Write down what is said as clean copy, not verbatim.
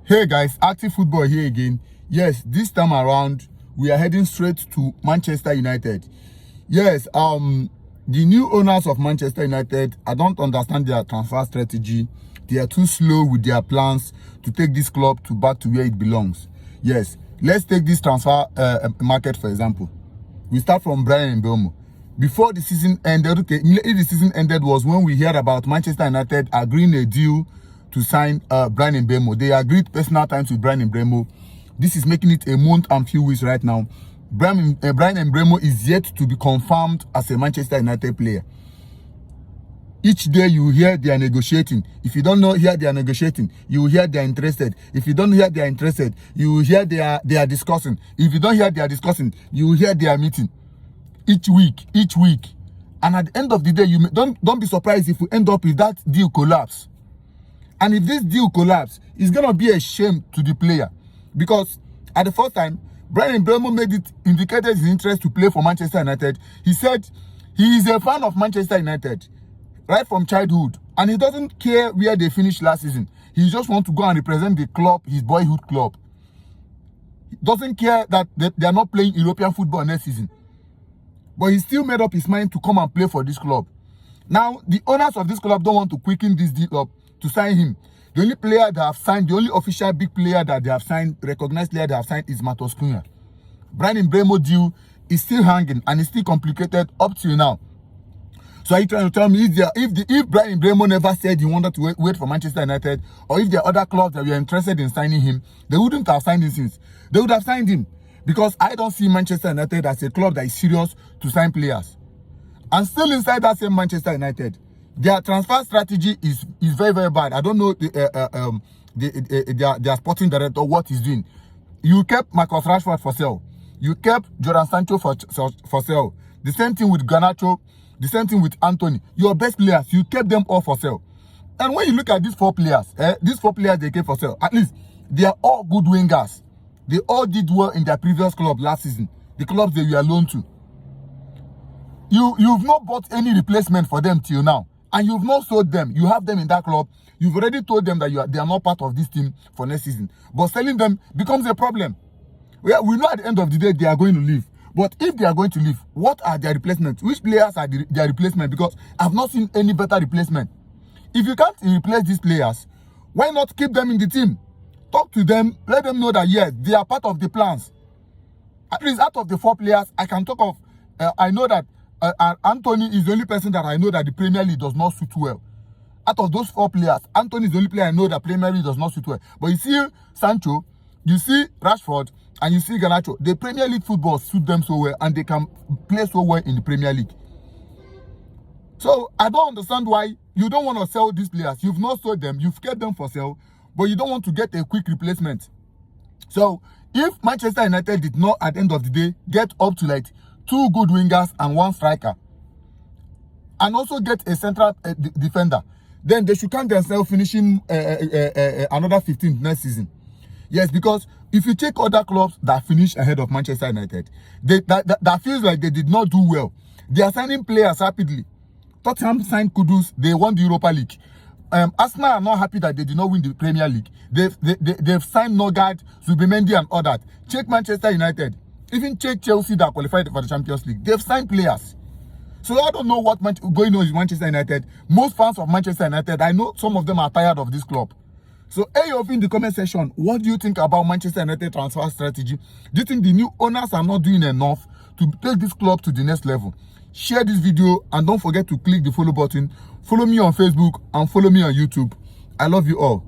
Hey guys, Active Football here again. Yes, this time around we are heading straight to Manchester United. Yes, the new owners of Manchester United, I don't understand their transfer strategy. They are too slow with their plans to take this club back to where it belongs. Yes, let's take this transfer market for example. We start from Bryan and mbeumo. Before the season ended, okay, immediately the season ended was when we heard about Manchester United agreeing a deal to sign Bryan and mbeumo. They agreed personal terms with Bryan and mbeumo. This is making it a month and few weeks right now. Bryan and mbeumo is yet to be confirmed as a Manchester United player. Each day you hear they are negotiating. If you don't know hear they are negotiating, you will hear they are interested. If you don't hear they are interested, you will hear they are discussing. If you don't hear they are discussing, you will hear they are meeting. Each week. And at the end of the day, you don't be surprised if we end up with that deal collapse. And if this deal collapse, it's gonna be a shame to the player. Because at the first time, Bryan mbeumo indicated his interest to play for Manchester United. He said he is a fan of Manchester United right from childhood, and he doesn't care where they finished last season. He just wants to go and represent the club, his boyhood club. He doesn't care that they are not playing European football next season. But he still made up his mind to come and play for this club. Now, the owners of this club don't want to quicken this deal up to sign him. The only player they have signed, the only official big player that they have signed, recognized player they have signed is Matos Cunha. Bryan mbeumo deal is still hanging and is still complicated up till now. So are you trying to tell me if Bryan mbeumo never said he wanted to wait for Manchester United, or if there are other clubs that were interested in signing him, they wouldn't have signed him since. They would have signed him. Because I don't see Manchester United as a club that is serious to sign players. And still inside that same Manchester United, their transfer strategy is very, very bad. I don't know their sporting director what he's doing. You kept Marcus Rashford for sale. You kept Jadon Sancho for sale. The same thing with Garnacho. The same thing with Anthony. Your best players, you kept them all for sale. And when you look at these four players they kept for sale, at least they are all good wingers. They all did well in their previous club last season, the clubs they were loaned to. You've not bought any replacement for them till now, and you've not sold them. You have them in that club. You've already told them that they are not part of this team for next season. But selling them becomes a problem. We know at the end of the day they are going to leave. But if they are going to leave, what are their replacements? Which players are their replacement? Because I've not seen any better replacement. If you can't replace these players, why not keep them in the team? Talk to them, let them know that yes, they are part of the plans. At least out of the four players, I can talk of, I know that Anthony is the only person that I know that the Premier League does not suit well. Out of those four players, Anthony is the only player I know that Premier League does not suit well. But you see Sancho, you see Rashford, and you see Garnacho. The Premier League football suit them so well, and they can play so well in the Premier League. So I don't understand why you don't want to sell these players. You've not sold them, you've kept them for sale, but you don't want to get a quick replacement. So if Manchester United did not at the end of the day get up to like 2 good wingers and 1 striker, and also get a central defender, then they should count themselves finishing another 15th next season. Yes, because if you take other clubs that finish ahead of Manchester United, that feels like they did not do well. They are signing players rapidly. Tottenham signed Kudus, they won the Europa League. Arsenal are not happy that they did not win the Premier League. They've signed Nogard, Zubimendi and all that. Check Manchester United. Even check Chelsea that qualified for the Champions League. They've signed players. So I don't know what going on with Manchester United. Most fans of Manchester United, I know some of them are tired of this club. So in the comment section, what do you think about Manchester United transfer strategy? Do you think the new owners are not doing enough to take this club to the next level? Share this video and don't forget to click the follow button. Follow me on Facebook and follow me on YouTube. I love you all.